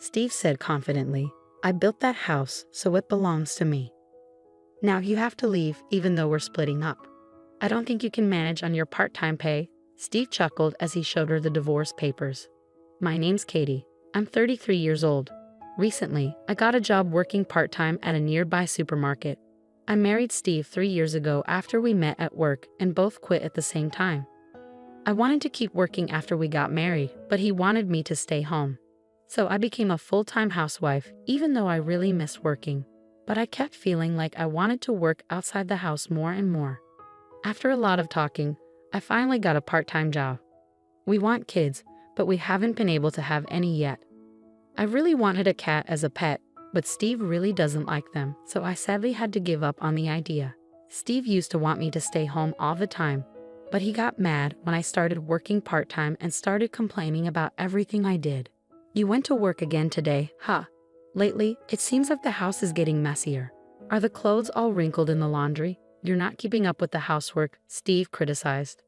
Steve said confidently. "I built that house, so it belongs to me. Now you have to leave, even though we're splitting up." "I don't think you can manage on your part-time pay," Steve chuckled as he showed her the divorce papers. "My name's Katie. I'm 33 years old. Recently, I got a job working part-time at a nearby supermarket. I married Steve 3 years ago after we met at work and both quit at the same time. I wanted to keep working after we got married, but he wanted me to stay home. So I became a full-time housewife, even though I really missed working. But I kept feeling like I wanted to work outside the house more and more. After a lot of talking, I finally got a part-time job. We want kids, but we haven't been able to have any yet. I really wanted a cat as a pet, but Steve really doesn't like them, so I sadly had to give up on the idea. Steve used to want me to stay home all the time, but he got mad when I started working part-time and started complaining about everything I did. You went to work again today, huh? Lately, it seems like the house is getting messier. Are the clothes all wrinkled in the laundry? You're not keeping up with the housework," Steve criticized.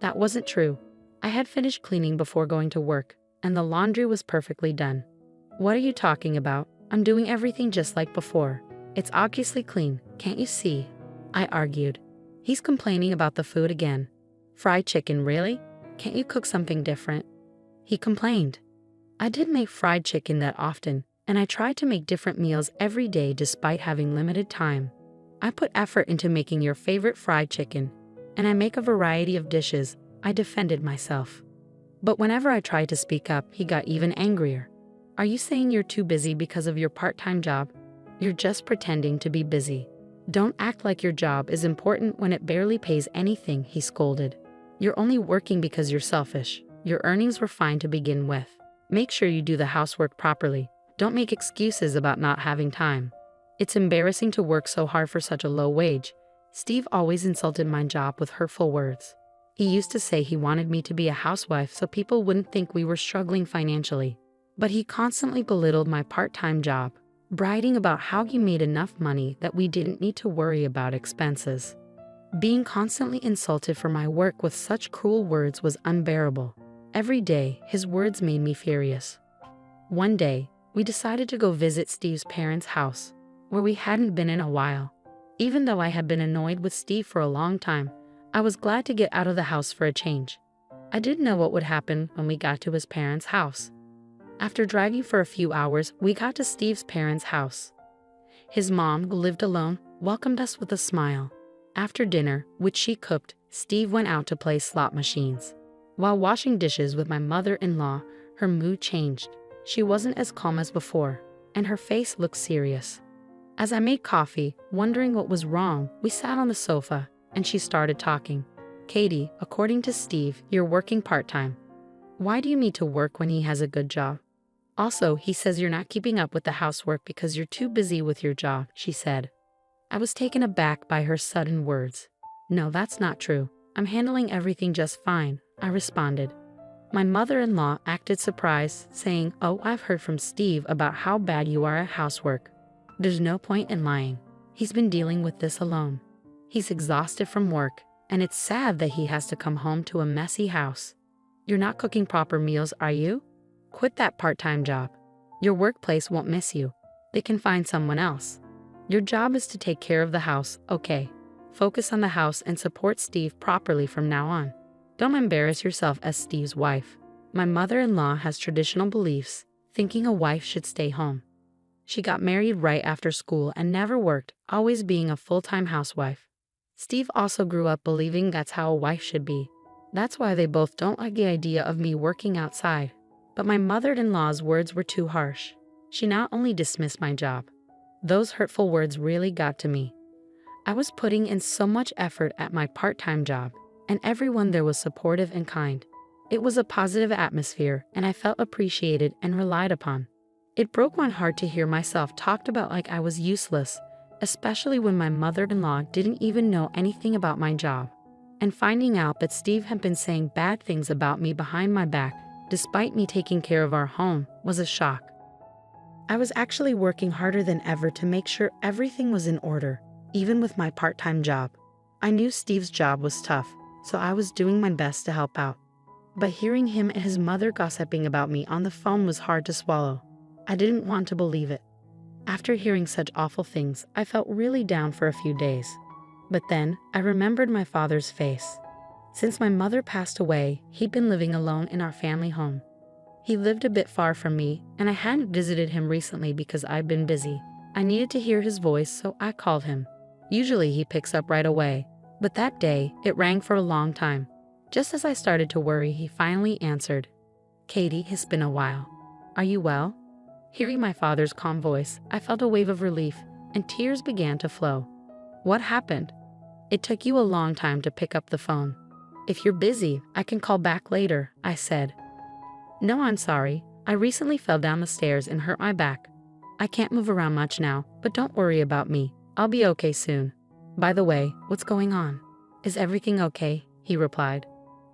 That wasn't true. I had finished cleaning before going to work, and the laundry was perfectly done. "What are you talking about? I'm doing everything just like before. It's obviously clean, can't you see?" I argued. He's complaining about the food again. "Fried chicken, really? Can't you cook something different?" He complained. I didn't make fried chicken that often, and I tried to make different meals every day despite having limited time. "I put effort into making your favorite fried chicken, and I make a variety of dishes," I defended myself. But whenever I tried to speak up, he got even angrier. "Are you saying you're too busy because of your part-time job? You're just pretending to be busy. Don't act like your job is important when it barely pays anything," he scolded. "You're only working because you're selfish. Your earnings were fine to begin with. Make sure you do the housework properly. Don't make excuses about not having time. It's embarrassing to work so hard for such a low wage." Steve always insulted my job with hurtful words. He used to say he wanted me to be a housewife so people wouldn't think we were struggling financially. But he constantly belittled my part-time job, bragging about how he made enough money that we didn't need to worry about expenses. Being constantly insulted for my work with such cruel words was unbearable. Every day, his words made me furious. One day, we decided to go visit Steve's parents' house, where we hadn't been in a while. Even though I had been annoyed with Steve for a long time, I was glad to get out of the house for a change. I didn't know what would happen when we got to his parents' house. After driving for a few hours, we got to Steve's parents' house. His mom, who lived alone, welcomed us with a smile. After dinner, which she cooked, Steve went out to play slot machines. While washing dishes with my mother-in-law, her mood changed. She wasn't as calm as before, and her face looked serious. As I made coffee, wondering what was wrong, we sat on the sofa, and she started talking. "Katie, according to Steve, you're working part-time. Why do you need to work when he has a good job? Also, he says you're not keeping up with the housework because you're too busy with your job," she said. I was taken aback by her sudden words. "No, that's not true. I'm handling everything just fine," I responded. My mother-in-law acted surprised, saying, "Oh, I've heard from Steve about how bad you are at housework. There's no point in lying. He's been dealing with this alone. He's exhausted from work, and it's sad that he has to come home to a messy house. You're not cooking proper meals, are you? Quit that part-time job. Your workplace won't miss you. They can find someone else. Your job is to take care of the house, okay? Focus on the house and support Steve properly from now on. Don't embarrass yourself as Steve's wife." My mother-in-law has traditional beliefs, thinking a wife should stay home. She got married right after school and never worked, always being a full-time housewife. Steve also grew up believing that's how a wife should be. That's why they both don't like the idea of me working outside. But my mother-in-law's words were too harsh. She not only dismissed my job. Those hurtful words really got to me. I was putting in so much effort at my part-time job, and everyone there was supportive and kind. It was a positive atmosphere, and I felt appreciated and relied upon. It broke my heart to hear myself talked about like I was useless, especially when my mother-in-law didn't even know anything about my job. And finding out that Steve had been saying bad things about me behind my back, despite me taking care of our home, was a shock. I was actually working harder than ever to make sure everything was in order, even with my part-time job. I knew Steve's job was tough, so I was doing my best to help out. But hearing him and his mother gossiping about me on the phone was hard to swallow. I didn't want to believe it. After hearing such awful things, I felt really down for a few days. But then, I remembered my father's face. Since my mother passed away, he'd been living alone in our family home. He lived a bit far from me, and I hadn't visited him recently because I'd been busy. I needed to hear his voice, so I called him. Usually he picks up right away, but that day, it rang for a long time. Just as I started to worry, he finally answered. "Katie, it's been a while. Are you well?" Hearing my father's calm voice, I felt a wave of relief, and tears began to flow. "What happened?" "It took you a long time to pick up the phone." "If you're busy, I can call back later," I said. "No, I'm sorry. I recently fell down the stairs and hurt my back. I can't move around much now, but don't worry about me. I'll be okay soon." "By the way, what's going on? Is everything okay?" he replied.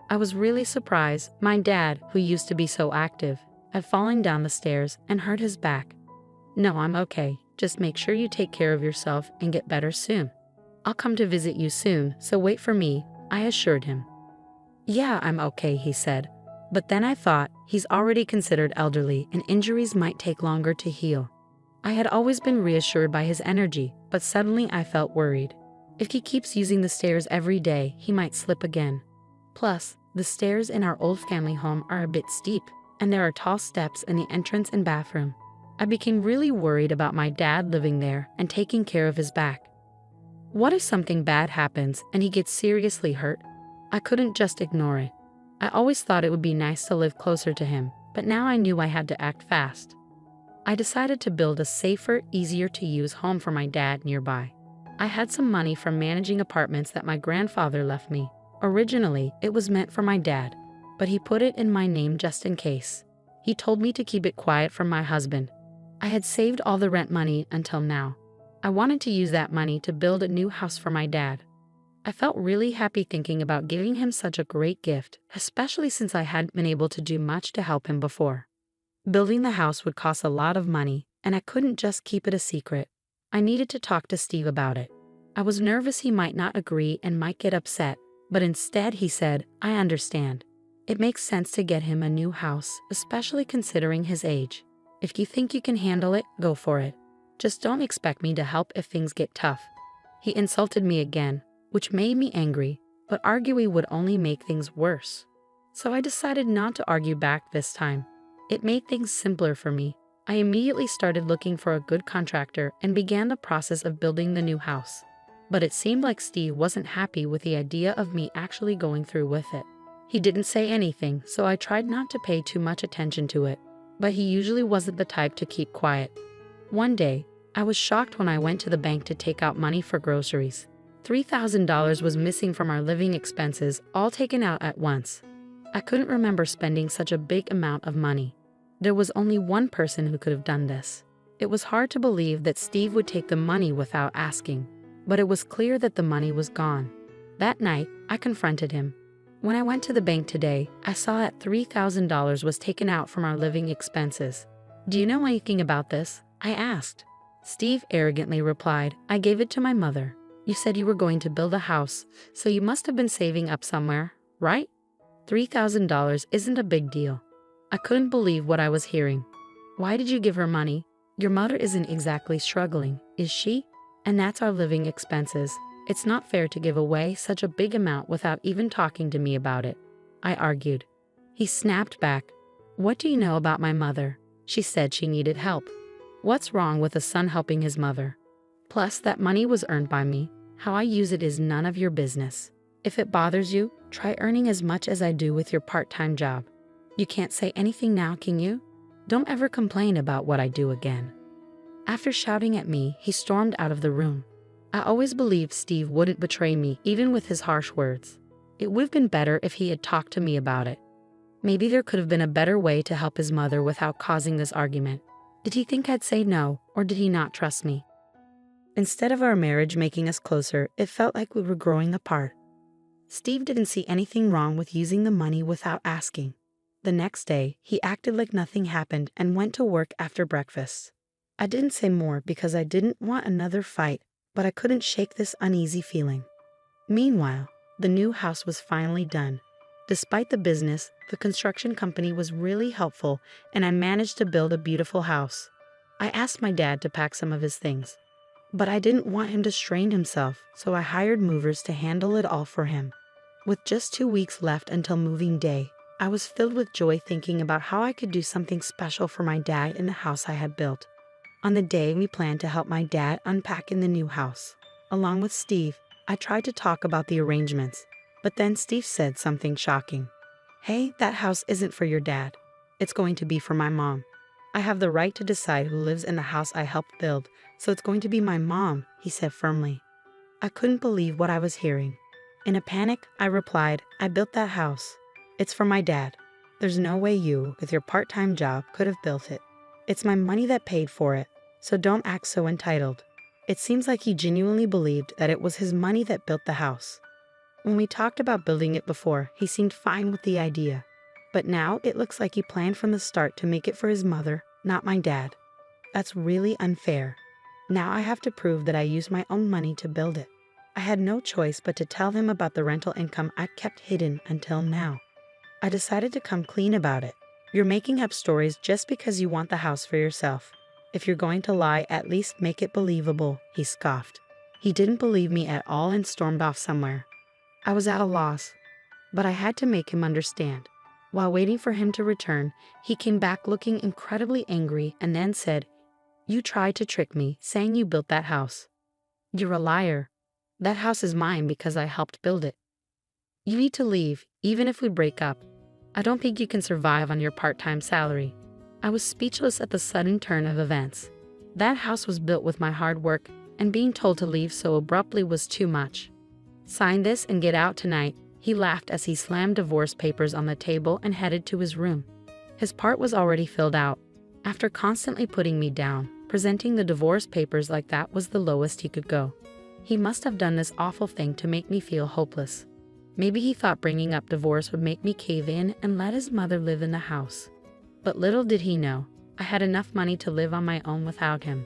I was really surprised. My dad, who used to be so active, had fallen down the stairs and hurt his back. "No, I'm okay. Just make sure you take care of yourself and get better soon. I'll come to visit you soon, so wait for me," I assured him. "Yeah, I'm okay," he said. But then I thought, he's already considered elderly and injuries might take longer to heal. I had always been reassured by his energy, but suddenly I felt worried. If he keeps using the stairs every day, he might slip again. Plus, the stairs in our old family home are a bit steep, and there are tall steps in the entrance and bathroom. I became really worried about my dad living there and taking care of his back. What if something bad happens and he gets seriously hurt? I couldn't just ignore it. I always thought it would be nice to live closer to him, but now I knew I had to act fast. I decided to build a safer, easier-to-use home for my dad nearby. I had some money from managing apartments that my grandfather left me. Originally, it was meant for my dad, but he put it in my name just in case. He told me to keep it quiet from my husband. I had saved all the rent money until now. I wanted to use that money to build a new house for my dad. I felt really happy thinking about giving him such a great gift, especially since I hadn't been able to do much to help him before. Building the house would cost a lot of money, and I couldn't just keep it a secret. I needed to talk to Steve about it. I was nervous he might not agree and might get upset, but instead he said, "I understand. It makes sense to get him a new house, especially considering his age. If you think you can handle it, go for it. Just don't expect me to help if things get tough." He insulted me again, which made me angry, but arguing would only make things worse. So I decided not to argue back this time. It made things simpler for me. I immediately started looking for a good contractor and began the process of building the new house. But it seemed like Steve wasn't happy with the idea of me actually going through with it. He didn't say anything, so I tried not to pay too much attention to it, but he usually wasn't the type to keep quiet. One day, I was shocked when I went to the bank to take out money for groceries. $3,000 was missing from our living expenses, all taken out at once. I couldn't remember spending such a big amount of money. There was only one person who could have done this. It was hard to believe that Steve would take the money without asking, but it was clear that the money was gone. That night, I confronted him. When I went to the bank today, I saw that $3,000 was taken out from our living expenses. "Do you know anything about this?" I asked. Steve arrogantly replied, "I gave it to my mother. You said you were going to build a house, so you must have been saving up somewhere, right? $3,000 isn't a big deal." I couldn't believe what I was hearing. "Why did you give her money? Your mother isn't exactly struggling, is she? And that's our living expenses. It's not fair to give away such a big amount without even talking to me about it," I argued. He snapped back. "What do you know about my mother? She said she needed help. What's wrong with a son helping his mother? Plus, that money was earned by me. How I use it is none of your business. If it bothers you, try earning as much as I do with your part-time job. You can't say anything now, can you? Don't ever complain about what I do again." After shouting at me, he stormed out of the room. I always believed Steve wouldn't betray me, even with his harsh words. It would have been better if he had talked to me about it. Maybe there could have been a better way to help his mother without causing this argument. Did he think I'd say no, or did he not trust me? Instead of our marriage making us closer, it felt like we were growing apart. Steve didn't see anything wrong with using the money without asking. The next day, he acted like nothing happened and went to work after breakfast. I didn't say more because I didn't want another fight, but I couldn't shake this uneasy feeling. Meanwhile, the new house was finally done. Despite the business, the construction company was really helpful, and I managed to build a beautiful house. I asked my dad to pack some of his things, but I didn't want him to strain himself, so I hired movers to handle it all for him. With just 2 weeks left until moving day, I was filled with joy thinking about how I could do something special for my dad in the house I had built. On the day we planned to help my dad unpack in the new house, along with Steve, I tried to talk about the arrangements, but then Steve said something shocking. "Hey, that house isn't for your dad. It's going to be for my mom. I have the right to decide who lives in the house I helped build, so it's going to be my mom," he said firmly. I couldn't believe what I was hearing. In a panic, I replied, "I built that house. It's for my dad. There's no way you, with your part-time job, could have built it. It's my money that paid for it, so don't act so entitled." It seems like he genuinely believed that it was his money that built the house. When we talked about building it before, he seemed fine with the idea. But now it looks like he planned from the start to make it for his mother, not my dad. That's really unfair. Now I have to prove that I used my own money to build it. I had no choice but to tell him about the rental income I'd kept hidden until now. I decided to come clean about it. "You're making up stories just because you want the house for yourself. If you're going to lie, at least make it believable," he scoffed. He didn't believe me at all and stormed off somewhere. I was at a loss, but I had to make him understand. While waiting for him to return, he came back looking incredibly angry and then said, "You tried to trick me, saying you built that house. You're a liar. That house is mine because I helped build it. You need to leave, even if we break up. I don't think you can survive on your part-time salary." I was speechless at the sudden turn of events. That house was built with my hard work, and being told to leave so abruptly was too much. "Sign this and get out tonight," he laughed as he slammed divorce papers on the table and headed to his room. His part was already filled out. After constantly putting me down, presenting the divorce papers like that was the lowest he could go. He must have done this awful thing to make me feel hopeless. Maybe he thought bringing up divorce would make me cave in and let his mother live in the house. But little did he know, I had enough money to live on my own without him.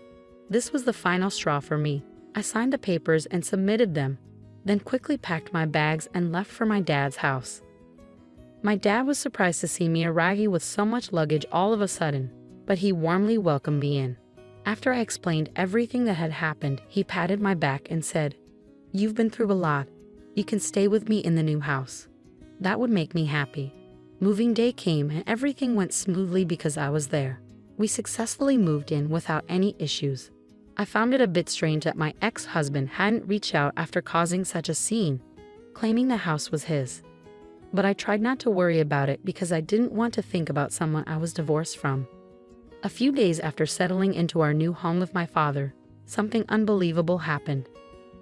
This was the final straw for me. I signed the papers and submitted them, then quickly packed my bags and left for my dad's house. My dad was surprised to see me arriving with so much luggage all of a sudden, but he warmly welcomed me in. After I explained everything that had happened, he patted my back and said, "You've been through a lot. You can stay with me in the new house." That would make me happy. Moving day came and everything went smoothly because I was there. We successfully moved in without any issues. I found it a bit strange that my ex-husband hadn't reached out after causing such a scene, claiming the house was his. But I tried not to worry about it because I didn't want to think about someone I was divorced from. A few days after settling into our new home with my father, something unbelievable happened.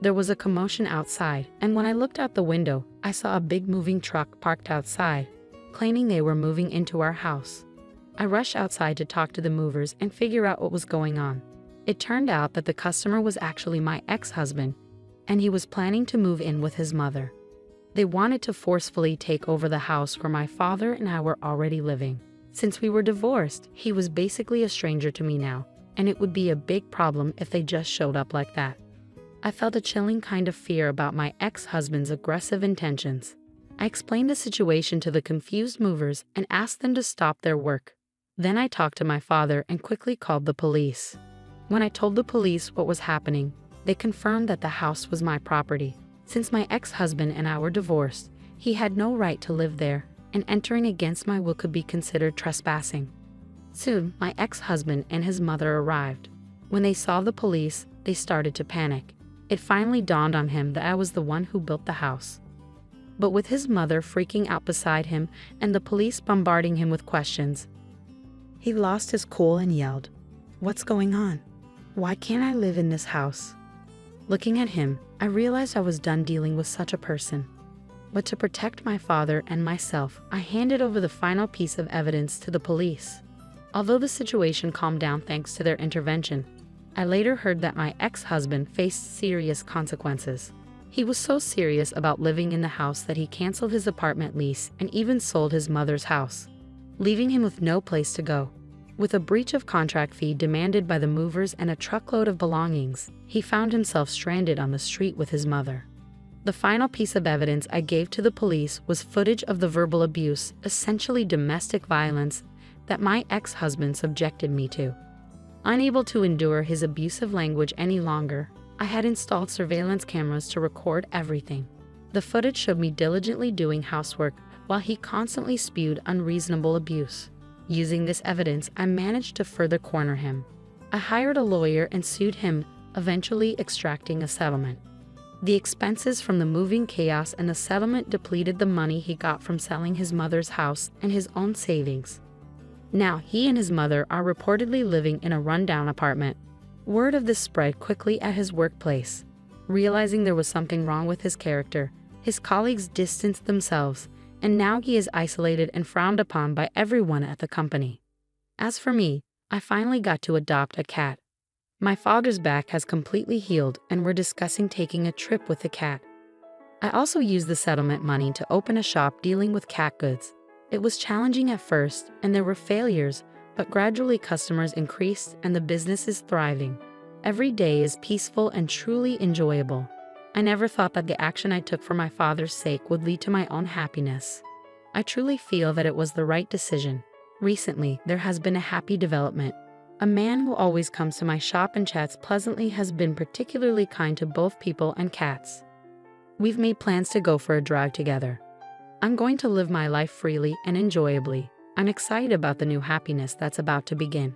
There was a commotion outside, and when I looked out the window, I saw a big moving truck parked outside, claiming they were moving into our house. I rushed outside to talk to the movers and figure out what was going on. It turned out that the customer was actually my ex-husband, and he was planning to move in with his mother. They wanted to forcefully take over the house where my father and I were already living. Since we were divorced, he was basically a stranger to me now, and it would be a big problem if they just showed up like that. I felt a chilling kind of fear about my ex-husband's aggressive intentions. I explained the situation to the confused movers and asked them to stop their work. Then I talked to my father and quickly called the police. When I told the police what was happening, they confirmed that the house was my property. Since my ex-husband and I were divorced, he had no right to live there, and entering against my will could be considered trespassing. Soon, my ex-husband and his mother arrived. When they saw the police, they started to panic. It finally dawned on him that I was the one who built the house. But with his mother freaking out beside him and the police bombarding him with questions, he lost his cool and yelled, "What's going on? Why can't I live in this house?" Looking at him, I realized I was done dealing with such a person. But to protect my father and myself, I handed over the final piece of evidence to the police. Although the situation calmed down thanks to their intervention, I later heard that my ex-husband faced serious consequences. He was so serious about living in the house that he canceled his apartment lease and even sold his mother's house, leaving him with no place to go. With a breach of contract fee demanded by the movers and a truckload of belongings, he found himself stranded on the street with his mother. The final piece of evidence I gave to the police was footage of the verbal abuse, essentially domestic violence, that my ex-husband subjected me to. Unable to endure his abusive language any longer, I had installed surveillance cameras to record everything. The footage showed me diligently doing housework while he constantly spewed unreasonable abuse. Using this evidence, I managed to further corner him. I hired a lawyer and sued him, eventually extracting a settlement. The expenses from the moving chaos and the settlement depleted the money he got from selling his mother's house and his own savings. Now he and his mother are reportedly living in a rundown apartment. Word of this spread quickly at his workplace. Realizing there was something wrong with his character, his colleagues distanced themselves, and now he is isolated and frowned upon by everyone at the company. As for me, I finally got to adopt a cat. My father's back has completely healed, and we're discussing taking a trip with the cat. I also used the settlement money to open a shop dealing with cat goods. It was challenging at first, and there were failures, but gradually customers increased and the business is thriving. Every day is peaceful and truly enjoyable. I never thought that the action I took for my father's sake would lead to my own happiness. I truly feel that it was the right decision. Recently, there has been a happy development. A man who always comes to my shop and chats pleasantly has been particularly kind to both people and cats. We've made plans to go for a drive together. I'm going to live my life freely and enjoyably. I'm excited about the new happiness that's about to begin.